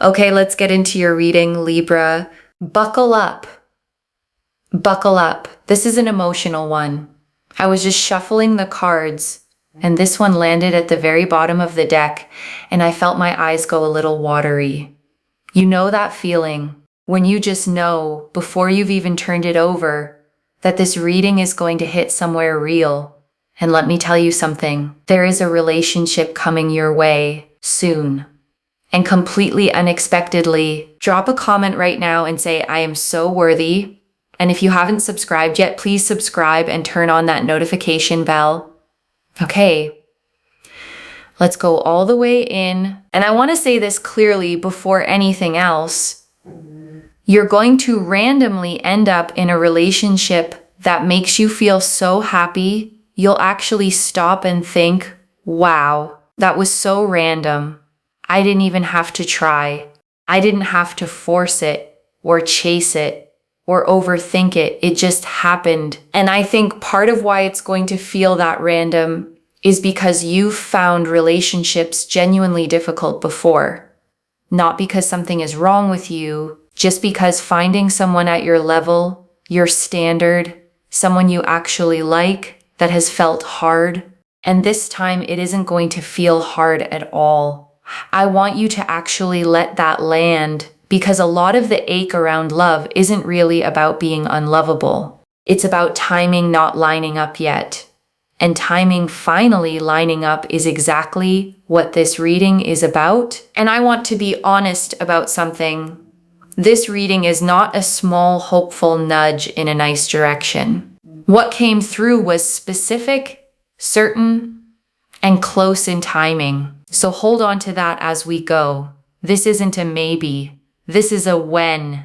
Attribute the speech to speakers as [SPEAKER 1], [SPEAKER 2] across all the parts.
[SPEAKER 1] Okay, let's get into your reading, Libra. Buckle up. Buckle up. This is an emotional one. I was just shuffling the cards, and this one landed at the very bottom of the deck, and I felt my eyes go a little watery. You know that feeling when you just know, before you've even turned it over, that this reading is going to hit somewhere real. And let me tell you something, there is a relationship coming your way soon. And completely unexpectedly, drop a comment right now and say, I am so worthy. And if you haven't subscribed yet, please subscribe and turn on that notification bell. Okay, let's go all the way in. And I want to say this clearly before anything else. You're going to randomly end up in a relationship that makes you feel so happy, you'll actually stop and think, wow, that was so random. I didn't even have to try. I didn't have to force it or chase it or overthink it. It just happened. And I think part of why it's going to feel that random is because you've found relationships genuinely difficult before. Not because something is wrong with you, just because finding someone at your level, your standard, someone you actually like, that has felt hard. And this time it isn't going to feel hard at all. I want you to actually let that land, because a lot of the ache around love isn't really about being unlovable. It's about timing not lining up yet. And timing finally lining up is exactly what this reading is about. And I want to be honest about something. This reading is not a small, hopeful nudge in a nice direction. What came through was specific, certain, and close in timing. So hold on to that as we go. This isn't a maybe. This is a when.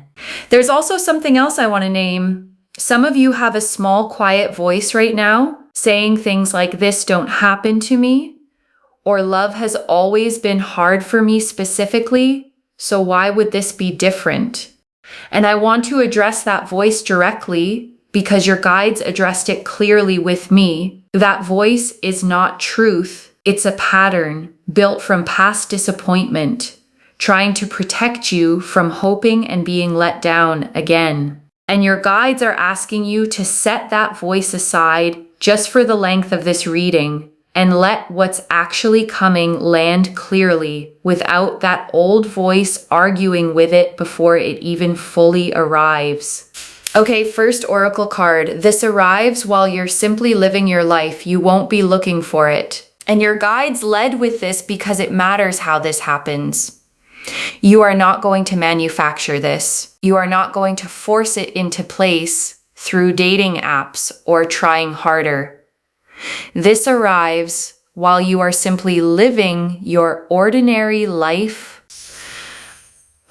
[SPEAKER 1] There's also something else I want to name. Some of you have a small, quiet voice right now saying things like, this don't happen to me, or love has always been hard for me specifically, so why would this be different? And I want to address that voice directly because your guides addressed it clearly with me. That voice is not truth. It's a pattern built from past disappointment, trying to protect you from hoping and being let down again. And your guides are asking you to set that voice aside just for the length of this reading and let what's actually coming land clearly without that old voice arguing with it before it even fully arrives. Okay, first oracle card. This arrives while you're simply living your life. You won't be looking for it. And your guides led with this because it matters how this happens. You are not going to manufacture this. You are not going to force it into place through dating apps or trying harder. This arrives while you are simply living your ordinary life.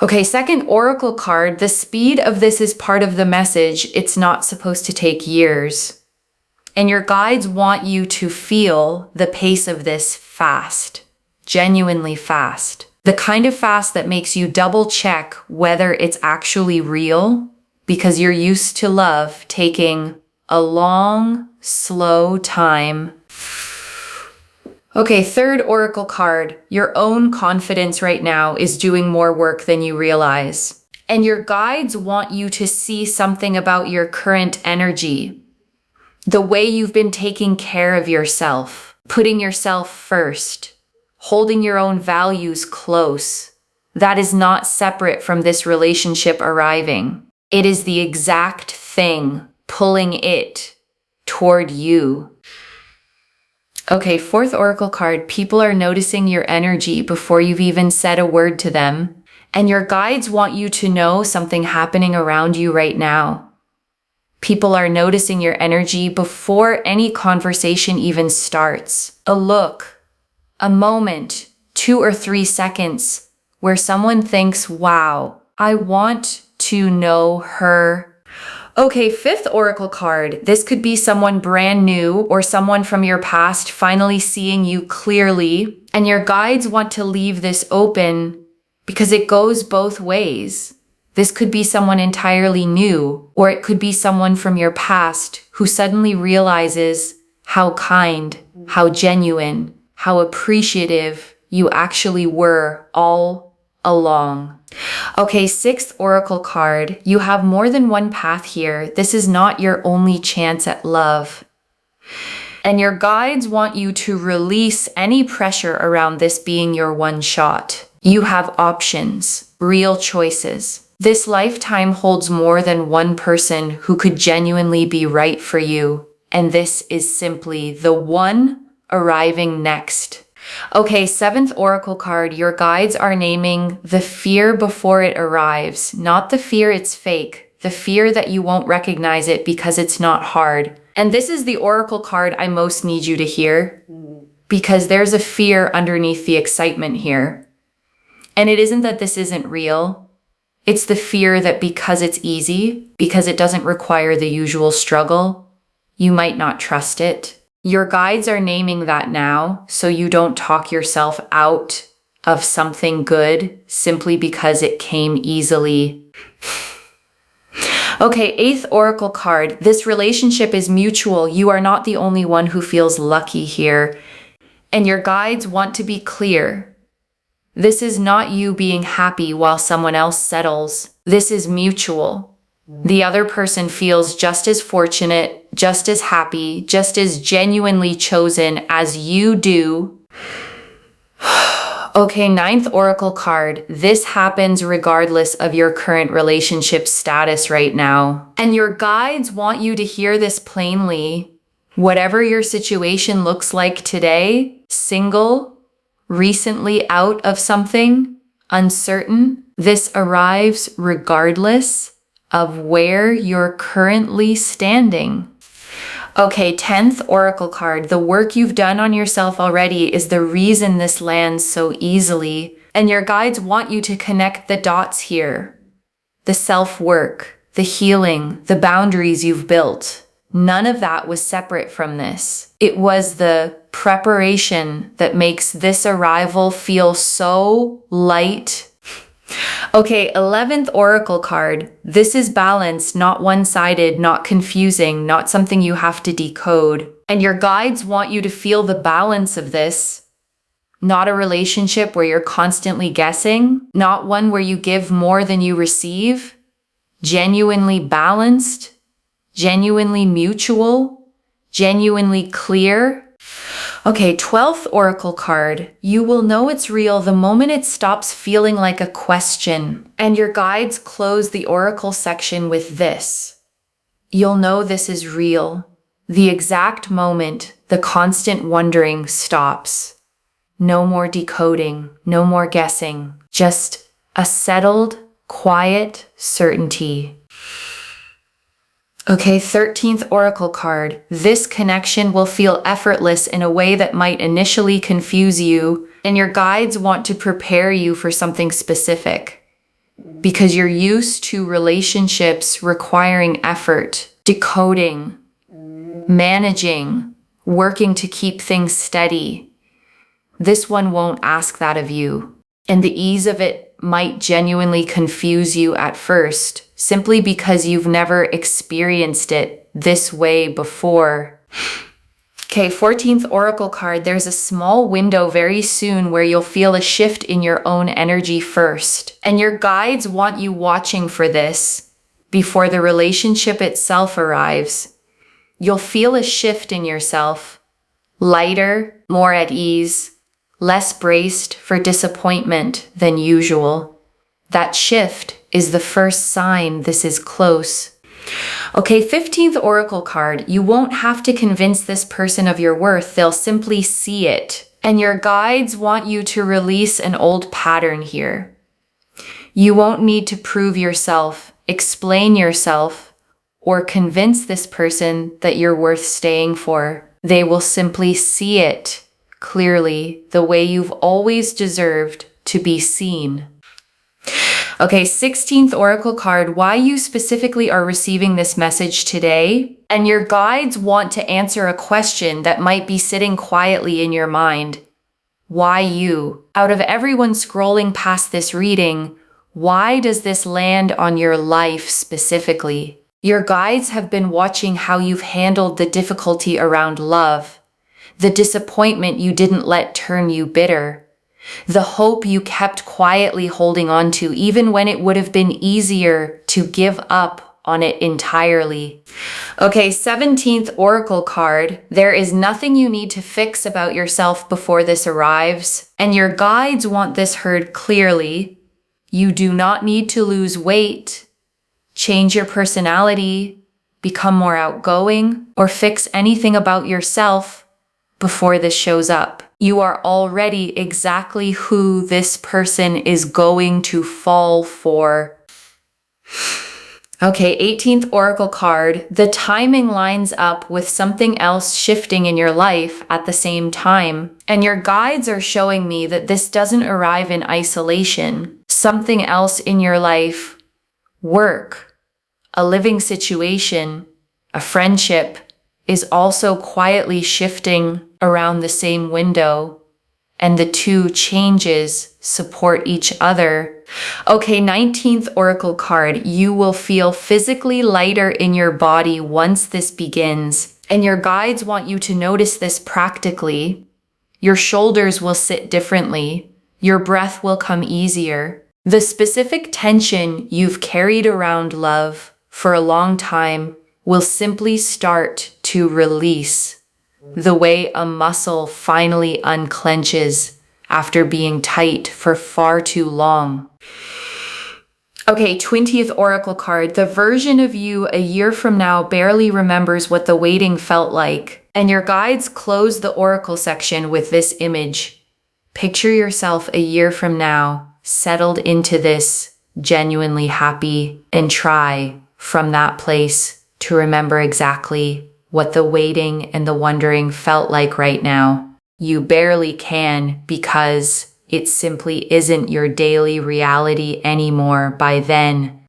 [SPEAKER 1] Okay, second oracle card. The speed of this is part of the message. It's not supposed to take years. And your guides want you to feel the pace of this fast, genuinely fast. The kind of fast that makes you double check whether it's actually real, because you're used to love taking a long, slow time. Okay, third oracle card. Your own confidence right now is doing more work than you realize. And your guides want you to see something about your current energy. The way you've been taking care of yourself, putting yourself first, holding your own values close. That is not separate from this relationship arriving. It is the exact thing pulling it toward you. Okay, fourth oracle card. People are noticing your energy before you've even said a word to them. And your guides want you to know something happening around you right now. People are noticing your energy before any conversation even starts. A look, a moment, 2 or 3 seconds where someone thinks, wow, I want to know her. Okay, fifth oracle card. This could be someone brand new or someone from your past finally seeing you clearly. And your guides want to leave this open because it goes both ways. This could be someone entirely new, or it could be someone from your past who suddenly realizes how kind, how genuine, how appreciative you actually were all along. Okay, sixth oracle card. You have more than one path here. This is not your only chance at love. And your guides want you to release any pressure around this being your one shot. You have options, real choices. This lifetime holds more than one person who could genuinely be right for you. And this is simply the one arriving next. Okay, seventh oracle card. Your guides are naming the fear before it arrives. Not the fear it's fake. The fear that you won't recognize it because it's not hard. And this is the oracle card I most need you to hear, because there's a fear underneath the excitement here. And it isn't that this isn't real. It's the fear that because it's easy, because it doesn't require the usual struggle, you might not trust it. Your guides are naming that now, so you don't talk yourself out of something good simply because it came easily. Okay, eighth oracle card. This relationship is mutual. You are not the only one who feels lucky here. And your guides want to be clear. This is not you being happy while someone else settles. This is mutual. The other person feels just as fortunate, just as happy, just as genuinely chosen as you do. Okay, ninth oracle card. This happens regardless of your current relationship status right now. And your guides want you to hear this plainly. Whatever your situation looks like today, single, recently out of something, uncertain, this arrives regardless of where you're currently standing. Okay, 10th oracle card. The work you've done on yourself already is the reason this lands so easily. And your guides want you to connect the dots here. The self-work, the healing, the boundaries you've built. None of that was separate from this. It was the preparation that makes this arrival feel so light. Okay, 11th oracle card. This is balance, not one-sided, not confusing, not something you have to decode. And your guides want you to feel the balance of this. Not a relationship where you're constantly guessing, not one where you give more than you receive. Genuinely balanced, genuinely mutual, genuinely clear. Okay, 12th oracle card. You will know it's real the moment it stops feeling like a question. And your guides close the oracle section with this. You'll know this is real. The exact moment the constant wondering stops. No more decoding, no more guessing. Just a settled, quiet certainty. Okay, 13th oracle card. This connection will feel effortless in a way that might initially confuse you, and your guides want to prepare you for something specific. Because you're used to relationships requiring effort, decoding, managing, working to keep things steady. This one won't ask that of you, and the ease of it might genuinely confuse you at first, simply because you've never experienced it this way before. Okay, 14th oracle card. There's a small window very soon where you'll feel a shift in your own energy first. And your guides want you watching for this before the relationship itself arrives. You'll feel a shift in yourself. Lighter, more at ease, less braced for disappointment than usual. That shift is the first sign this is close. Okay, 15th oracle card. You won't have to convince this person of your worth. They'll simply see it. And your guides want you to release an old pattern here. You won't need to prove yourself, explain yourself, or convince this person that you're worth staying for. They will simply see it clearly, the way you've always deserved to be seen. Okay, 16th oracle card. Why you specifically are receiving this message today? And your guides want to answer a question that might be sitting quietly in your mind. Why you? Out of everyone scrolling past this reading, why does this land on your life specifically? Your guides have been watching how you've handled the difficulty around love, the disappointment you didn't let turn you bitter, The hope you kept quietly holding on to, even when it would have been easier to give up on it entirely. Okay, 17th Oracle card. There is nothing you need to fix about yourself before this arrives, and your guides want this heard clearly. You do not need to lose weight, change your personality, become more outgoing, or fix anything about yourself before this shows up. You are already exactly who this person is going to fall for. Okay, 18th Oracle card. The timing lines up with something else shifting in your life at the same time. And your guides are showing me that this doesn't arrive in isolation. Something else in your life, work, a living situation, a friendship, is also quietly shifting around the same window, and the two changes support each other. Okay, 19th Oracle card. You will feel physically lighter in your body once this begins, and your guides want you to notice this practically. Your shoulders will sit differently. Your breath will come easier. The specific tension you've carried around love for a long time will simply start to release, the way a muscle finally unclenches after being tight for far too long. Okay, 20th Oracle card. The version of you a year from now barely remembers what the waiting felt like. And your guides close the Oracle section with this image. Picture yourself a year from now, settled into this, genuinely happy, and try from that place to remember exactly what the waiting and the wondering felt like right now. You barely can, because it simply isn't your daily reality anymore by then.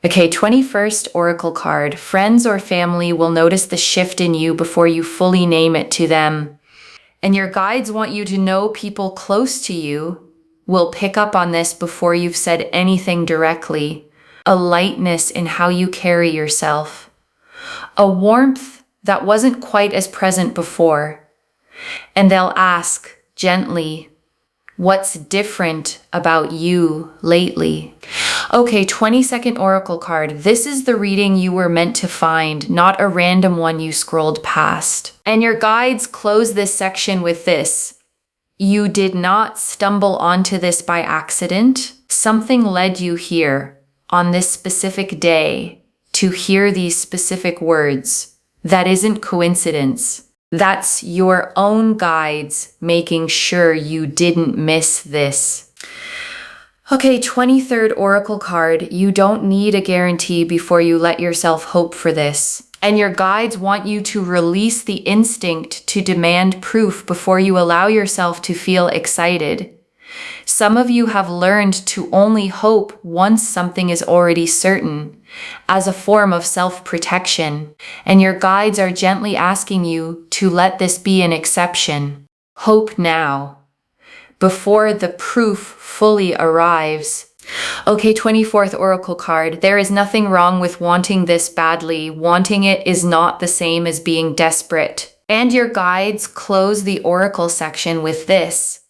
[SPEAKER 1] Okay, 21st Oracle card. Friends or family will notice the shift in you before you fully name it to them. And your guides want you to know people close to you will pick up on this before you've said anything directly. A lightness in how you carry yourself. A warmth that wasn't quite as present before. And they'll ask gently, what's different about you lately? Okay, 22nd Oracle card. This is the reading you were meant to find, not a random one you scrolled past. And your guides close this section with this. You did not stumble onto this by accident. Something led you here on this specific day to hear these specific words. That isn't coincidence. That's your own guides making sure you didn't miss this. Okay, 23rd Oracle card. You don't need a guarantee before you let yourself hope for this. And your guides want you to release the instinct to demand proof before you allow yourself to feel excited. Some of you have learned to only hope once something is already certain, as a form of self-protection, and your guides are gently asking you to let this be an exception. Hope now, before the proof fully arrives. Okay, 24th Oracle card. There is nothing wrong with wanting this badly. Wanting it is not the same as being desperate. And your guides close the Oracle section with this.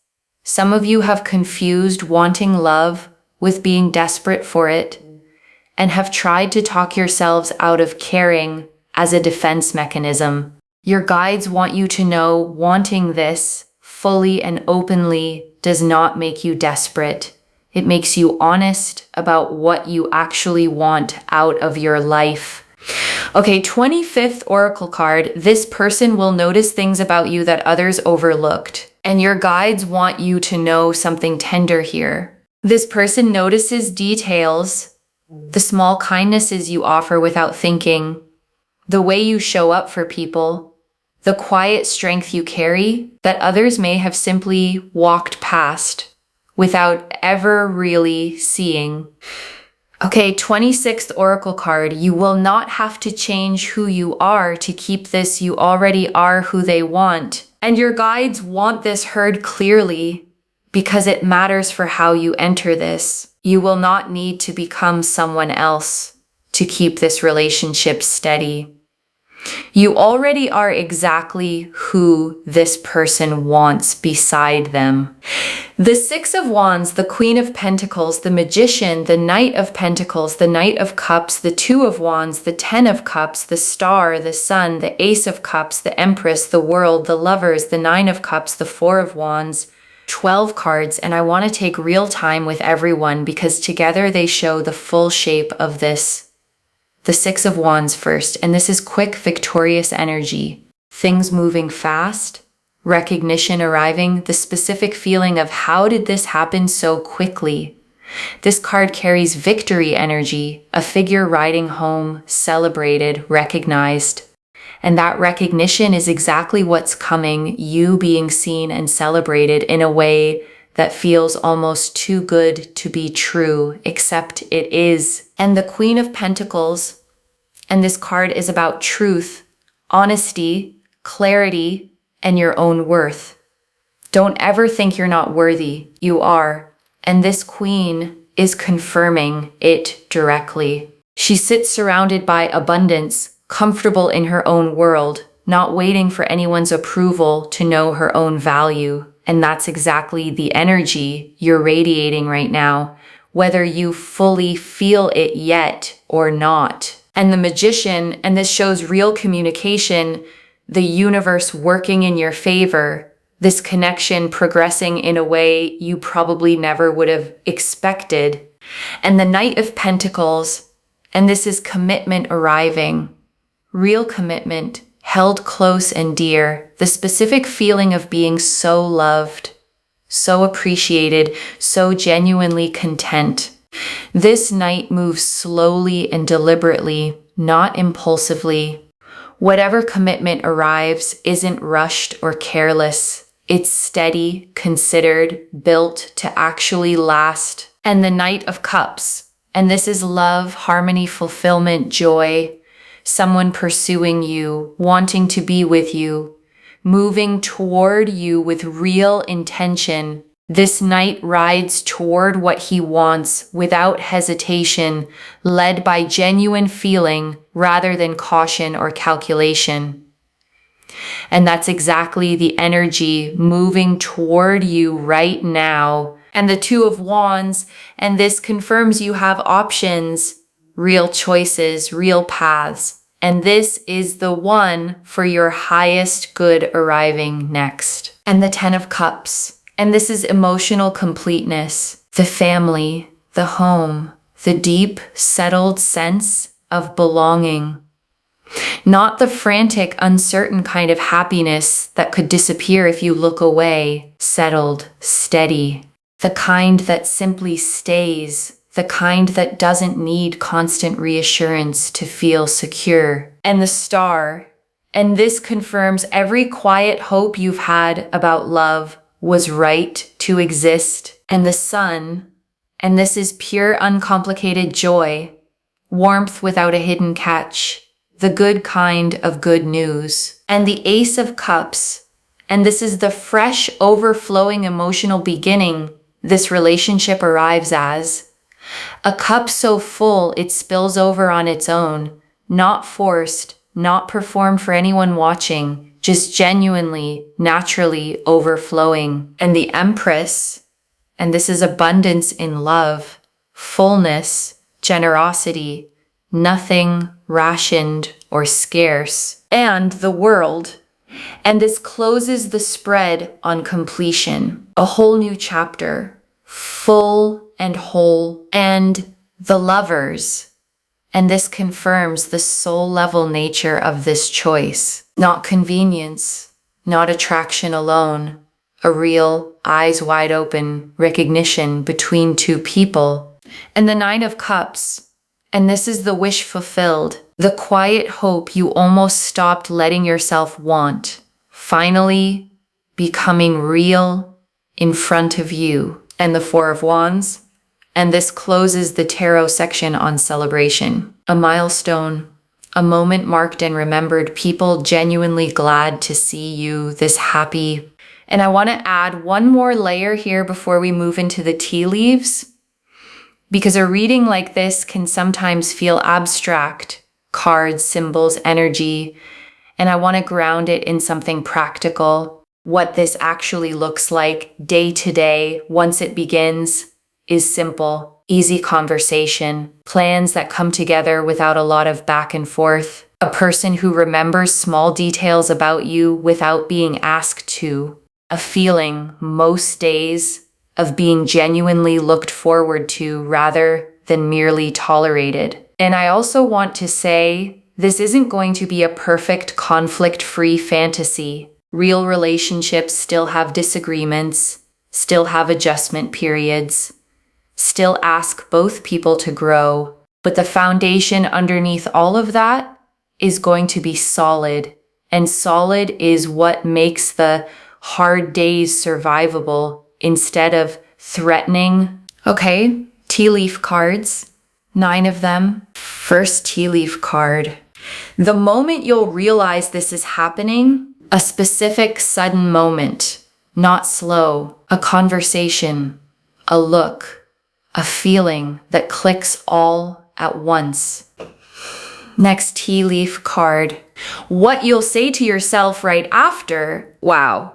[SPEAKER 1] Some of you have confused wanting love with being desperate for it, and have tried to talk yourselves out of caring as a defense mechanism. Your guides want you to know wanting this fully and openly does not make you desperate. It makes you honest about what you actually want out of your life. Okay, 25th Oracle card. This person will notice things about you that others overlooked. And your guides want you to know something tender here. This person notices details, the small kindnesses you offer without thinking, the way you show up for people, the quiet strength you carry that others may have simply walked past without ever really seeing. Okay, 26th Oracle card. You will not have to change who you are to keep this. You already are who they want. And your guides want this heard clearly because it matters for how you enter this. You will not need to become someone else to keep this relationship steady. You already are exactly who this person wants beside them. The Six of Wands, the Queen of Pentacles, the Magician, the Knight of Pentacles, the Knight of Cups, the Two of Wands, the Ten of Cups, the Star, the Sun, the Ace of Cups, the Empress, the World, the Lovers, the Nine of Cups, the Four of Wands, 12 cards. And I want to take real time with everyone because together they show the full shape of this. The Six of Wands first, and this is quick, victorious energy. Things moving fast, recognition arriving, the specific feeling of how did this happen so quickly? This card carries victory energy, a figure riding home, celebrated, recognized. And that recognition is exactly what's coming, you being seen and celebrated in a way that feels almost too good to be true, except it is. And the Queen of Pentacles, and this card is about truth, honesty, clarity, and your own worth. Don't ever think you're not worthy. You are. And this Queen is confirming it directly. She sits surrounded by abundance, comfortable in her own world, not waiting for anyone's approval to know her own value. And that's exactly the energy you're radiating right now, whether you fully feel it yet or not. And the Magician, and this shows real communication, the universe working in your favor, this connection progressing in a way you probably never would have expected. And the Knight of Pentacles, and this is commitment arriving, real commitment, held close and dear, the specific feeling of being so loved, so appreciated, so genuinely content. This Knight moves slowly and deliberately, not impulsively. Whatever commitment arrives isn't rushed or careless. It's steady, considered, built to actually last. And the Knight of Cups, and this is love, harmony, fulfillment, joy. Someone pursuing you, wanting to be with you, moving toward you with real intention. This Knight rides toward what he wants without hesitation, led by genuine feeling rather than caution or calculation. And that's exactly the energy moving toward you right now. And the Two of Wands, and this confirms you have options, real choices, real paths. And this is the one for your highest good arriving next. And the Ten of Cups. And this is emotional completeness, the family, the home, the deep, settled sense of belonging. Not the frantic, uncertain kind of happiness that could disappear if you look away. Settled, steady. The kind that simply stays. The kind that doesn't need constant reassurance to feel secure. And the Star. And this confirms every quiet hope you've had about love was right to exist. And the Sun. And this is pure, uncomplicated joy. Warmth without a hidden catch. The good kind of good news. And the Ace of Cups. And this is the fresh, overflowing emotional beginning this relationship arrives as. A cup so full it spills over on its own, not forced, not performed for anyone watching, just genuinely, naturally overflowing. And the Empress, and this is abundance in love, fullness, generosity, nothing rationed or scarce. And the World, and this closes the spread on completion, a whole new chapter. Full and whole, and the Lovers. And this confirms the soul level nature of this choice. Not convenience, not attraction alone, a real eyes wide open recognition between two people. And the Nine of Cups, and this is the wish fulfilled, the quiet hope you almost stopped letting yourself want, finally becoming real in front of you. And the Four of Wands, and this closes the tarot section on celebration. A milestone, a moment marked and remembered, people genuinely glad to see you this happy. And I want to add one more layer here before we move into the tea leaves, because a reading like this can sometimes feel abstract, cards, symbols, energy, and I want to ground it in something practical. What this actually looks like day to day once it begins is simple, easy conversation, plans that come together without a lot of back and forth, a person who remembers small details about you without being asked to, a feeling most days of being genuinely looked forward to rather than merely tolerated. And I also want to say, this isn't going to be a perfect conflict-free fantasy. Real relationships still have disagreements, still have adjustment periods, still ask both people to grow, but the foundation underneath all of that is going to be solid, and solid is what makes the hard days survivable instead of threatening. Okay, tea leaf cards, 9 of them. First tea leaf card. The moment you'll realize this is happening, a specific sudden moment, not slow, a conversation, a look, a feeling that clicks all at once. Next tea leaf card. What you'll say to yourself right after, wow,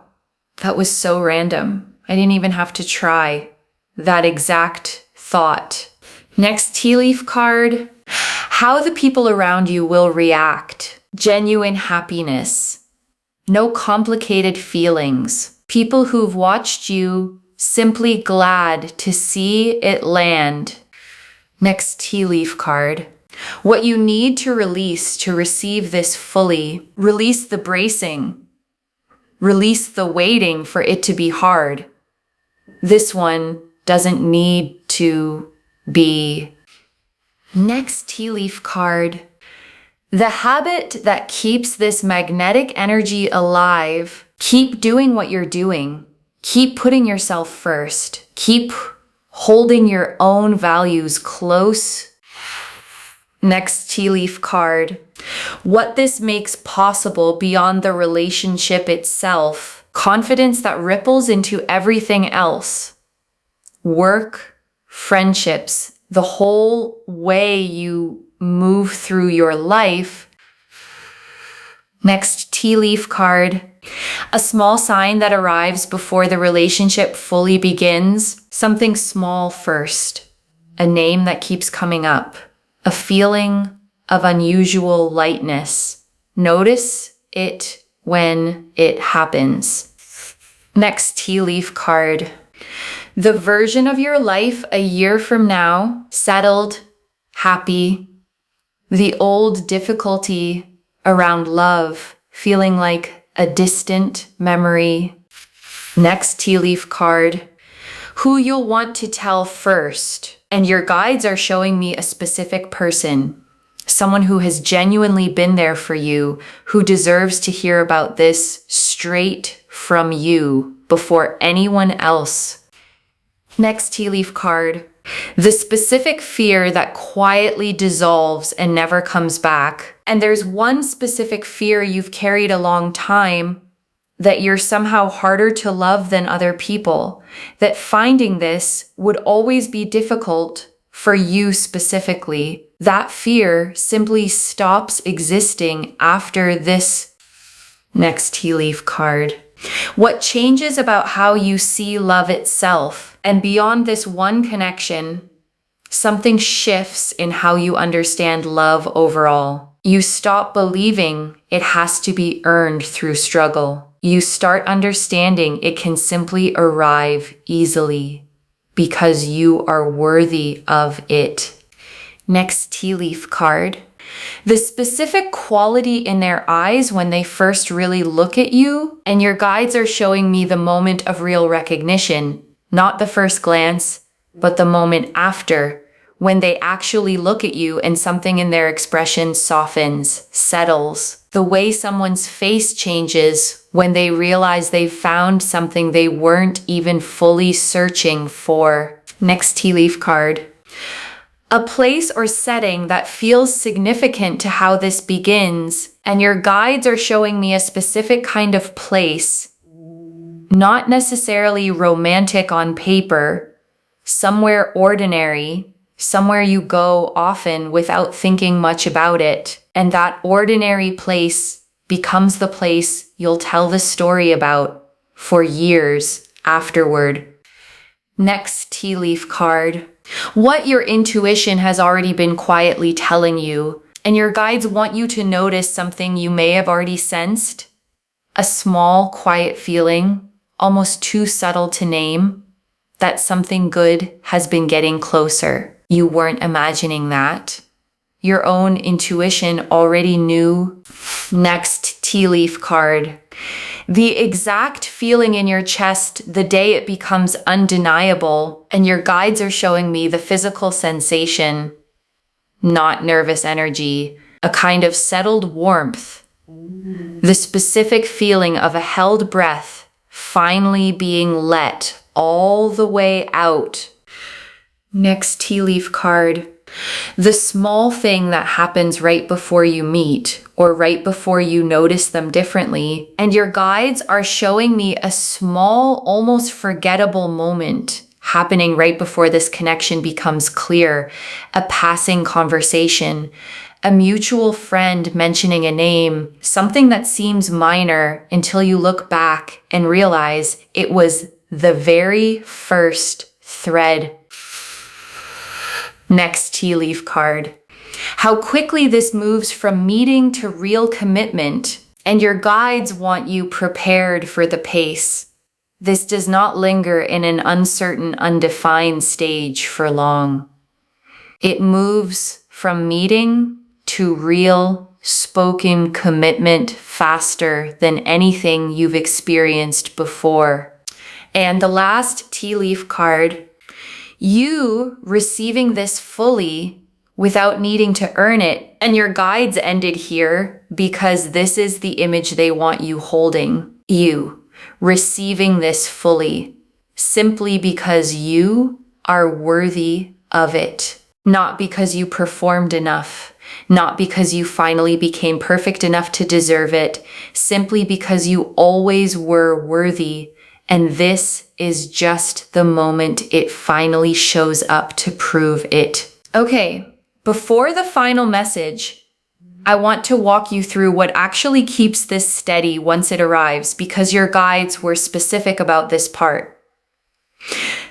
[SPEAKER 1] that was so random. I didn't even have to try that exact thought. Next tea leaf card. How the people around you will react. Genuine happiness. No complicated feelings. People who've watched you simply glad to see it land. Next tea leaf card. What you need to release to receive this fully. Release the bracing. Release the waiting for it to be hard. This one doesn't need to be. Next tea leaf card. The habit that keeps this magnetic energy alive. Keep doing what you're doing. Keep putting yourself first. Keep holding your own values close. Next tea leaf card. What this makes possible beyond the relationship itself. Confidence that ripples into everything else. Work, friendships, the whole way you move through your life. Next tea leaf card. A small sign that arrives before the relationship fully begins. Something small first. A name that keeps coming up. A feeling of unusual lightness. Notice it when it happens. Next tea leaf card. The version of your life a year from now, settled, happy. The old difficulty around love, feeling like a distant memory. Next tea leaf card. Who you'll want to tell first. And your guides are showing me a specific person. Someone who has genuinely been there for you, who deserves to hear about this straight from you before anyone else. Next tea leaf card. The specific fear that quietly dissolves and never comes back. And there's one specific fear you've carried a long time, that you're somehow harder to love than other people, that finding this would always be difficult for you specifically. That fear simply stops existing after this. Next tea leaf card. What changes about how you see love itself? And beyond this one connection, something shifts in how you understand love overall. You stop believing it has to be earned through struggle. You start understanding it can simply arrive easily because you are worthy of it. Next tea leaf card. The specific quality in their eyes when they first really look at you, and your guides are showing me the moment of real recognition, not the first glance, but the moment after, when they actually look at you and something in their expression softens, settles. The way someone's face changes when they realize they've found something they weren't even fully searching for. Next tea leaf card. A place or setting that feels significant to how this begins, and your guides are showing me a specific kind of place, not necessarily romantic on paper, somewhere ordinary, somewhere you go often without thinking much about it, and that ordinary place becomes the place you'll tell the story about for years afterward. Next tea leaf card. What your intuition has already been quietly telling you, and your guides want you to notice something you may have already sensed. A small, quiet feeling, almost too subtle to name, that something good has been getting closer. You weren't imagining that. Your own intuition already knew. Next tea leaf card. The exact feeling in your chest the day it becomes undeniable, and your guides are showing me the physical sensation, not nervous energy, a kind of settled warmth. The specific feeling of a held breath finally being let all the way out. Next tea leaf card. The small thing that happens right before you meet or right before you notice them differently, and your guides are showing me a small, almost forgettable moment happening right before this connection becomes clear, a passing conversation, a mutual friend mentioning a name, something that seems minor until you look back and realize it was the very first thread. Next tea leaf card. How quickly this moves from meeting to real commitment, and your guides want you prepared for the pace. This does not linger in an uncertain, undefined stage for long. It moves from meeting to real, spoken commitment faster than anything you've experienced before. And the last tea leaf card. You receiving this fully without needing to earn it, and your guides ended here because this is the image they want you holding. You receiving this fully, simply because you are worthy of it, not because you performed enough, not because you finally became perfect enough to deserve it, simply because you always were worthy. And this is just the moment it finally shows up to prove it. Okay, before the final message, I want to walk you through what actually keeps this steady once it arrives, because your guides were specific about this part.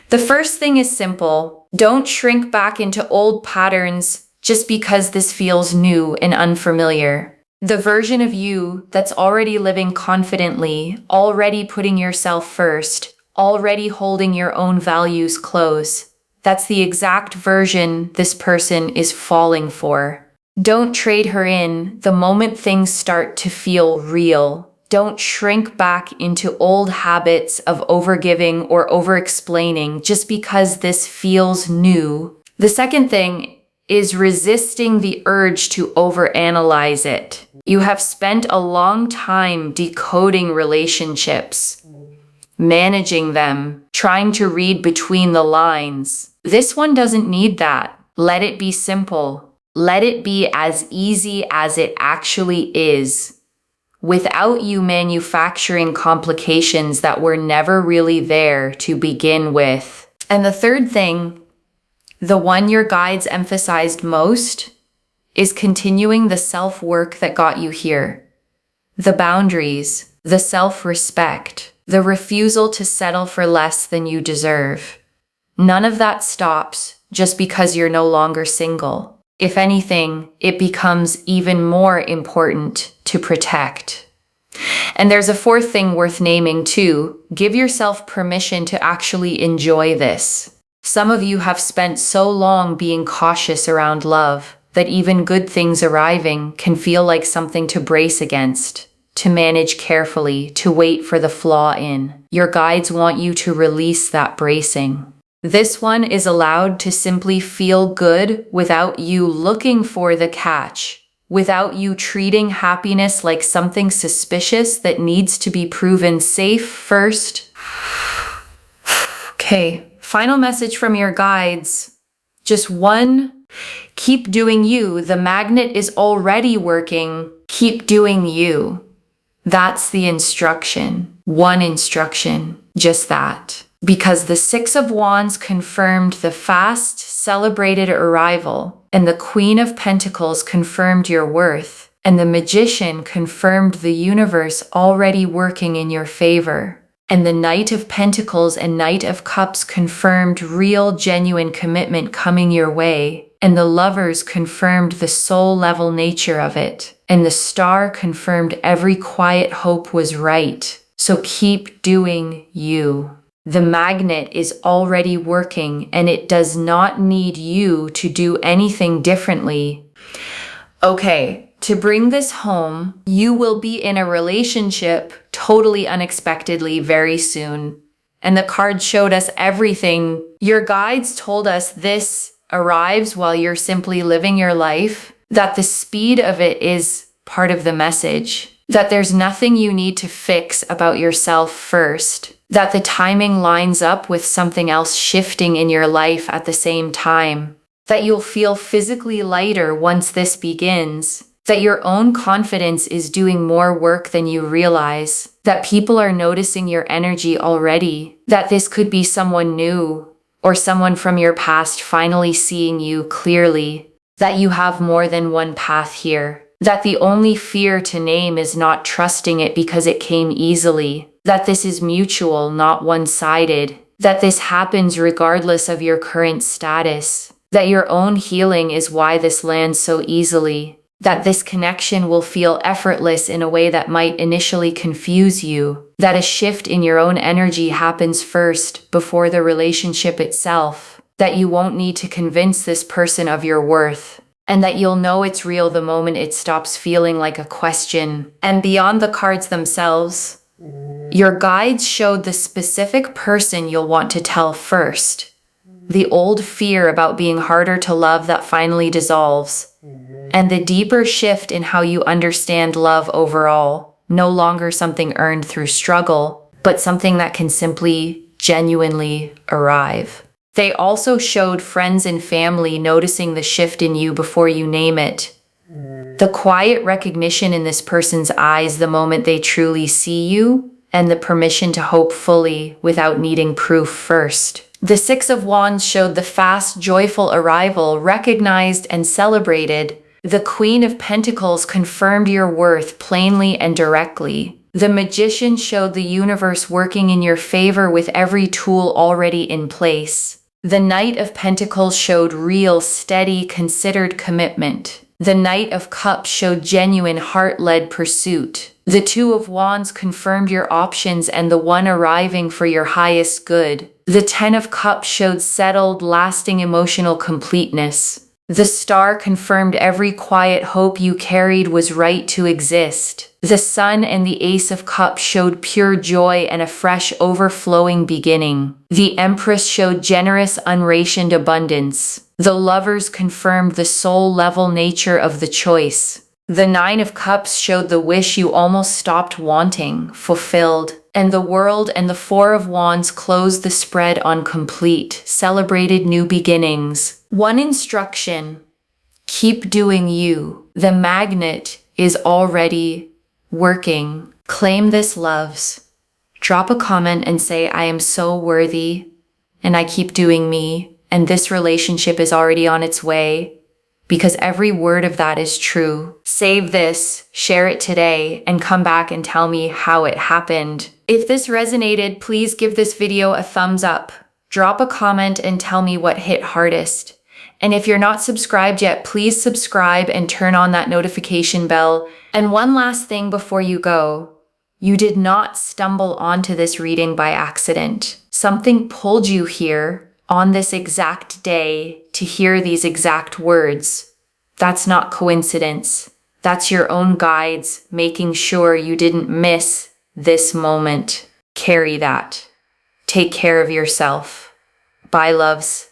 [SPEAKER 1] The first thing is simple. Don't shrink back into old patterns just because this feels new and unfamiliar. The version of you that's already living confidently, already putting yourself first, already holding your own values close, that's the exact version this person is falling for. Don't trade her in the moment things start to feel real. Don't shrink back into old habits of overgiving or over-explaining just because this feels new. The second thing is resisting the urge to overanalyze it. You have spent a long time decoding relationships, managing them, trying to read between the lines. This one doesn't need that. Let it be simple. Let it be as easy as it actually is, without you manufacturing complications that were never really there to begin with. And the third thing, the one your guides emphasized most, is continuing the self-work that got you here. The boundaries, the self-respect, the refusal to settle for less than you deserve. None of that stops just because you're no longer single. If anything, it becomes even more important to protect. And there's a fourth thing worth naming too. Give yourself permission to actually enjoy this. Some of you have spent so long being cautious around love that even good things arriving can feel like something to brace against, to manage carefully, to wait for the flaw in. Your guides want you to release that bracing. This one is allowed to simply feel good without you looking for the catch, without you treating happiness like something suspicious that needs to be proven safe first. Okay, final message from your guides. Just one. Keep doing you. The magnet is already working. Keep doing you. That's the instruction. One instruction. Just that. Because the Six of Wands confirmed the fast, celebrated arrival, and the Queen of Pentacles confirmed your worth. And the Magician confirmed the universe already working in your favor. And the Knight of Pentacles and Knight of Cups confirmed real, genuine commitment coming your way. And the Lovers confirmed the soul-level nature of it. And the Star confirmed every quiet hope was right. So keep doing you. The Magnet is already working, and it does not need you to do anything differently. Okay. To bring this home, you will be in a relationship totally unexpectedly very soon. And the card showed us everything. Your guides told us this arrives while you're simply living your life, that the speed of it is part of the message, that there's nothing you need to fix about yourself first, that the timing lines up with something else shifting in your life at the same time, that you'll feel physically lighter once this begins, that your own confidence is doing more work than you realize, that people are noticing your energy already, that this could be someone new or someone from your past finally seeing you clearly, that you have more than one path here, that the only fear to name is not trusting it because it came easily, that this is mutual, not one-sided, that this happens regardless of your current status, that your own healing is why this lands so easily, that this connection will feel effortless in a way that might initially confuse you, that a shift in your own energy happens first before the relationship itself, that you won't need to convince this person of your worth, and that you'll know it's real the moment it stops feeling like a question. And beyond the cards themselves, your guides showed the specific person you'll want to tell first, the old fear about being harder to love that finally dissolves, and the deeper shift in how you understand love overall, no longer something earned through struggle, but something that can simply, genuinely arrive. They also showed friends and family noticing the shift in you before you name it. The quiet recognition in this person's eyes the moment they truly see you, and the permission to hope fully without needing proof first. The Six of Wands showed the fast, joyful arrival, recognized and celebrated. The Queen of Pentacles confirmed your worth plainly and directly. The Magician showed the universe working in your favor with every tool already in place. The Knight of Pentacles showed real, steady, considered commitment. The Knight of Cups showed genuine, heart-led pursuit. The Two of Wands confirmed your options and the one arriving for your highest good. The Ten of Cups showed settled, lasting emotional completeness. The Star confirmed every quiet hope you carried was right to exist. The Sun and the Ace of Cups showed pure joy and a fresh, overflowing beginning. The Empress showed generous, unrationed abundance. The Lovers confirmed the soul-level nature of the choice. The Nine of Cups showed the wish you almost stopped wanting, fulfilled. And the World and the Four of Wands closed the spread on complete, celebrated new beginnings. One instruction: keep doing you. The Magnet is already working. Claim this, loves. Drop a comment and say, I am so worthy, and I keep doing me, and this relationship is already on its way. Because every word of that is true. Save this, share it today, and come back and tell me how it happened. If this resonated, please give this video a thumbs up. Drop a comment and tell me what hit hardest. And if you're not subscribed yet, please subscribe and turn on that notification bell. And one last thing before you go. You did not stumble onto this reading by accident. Something pulled you here on this exact day to hear these exact words. That's not coincidence. That's your own guides making sure you didn't miss this moment. Carry that. Take care of yourself. Bye, loves.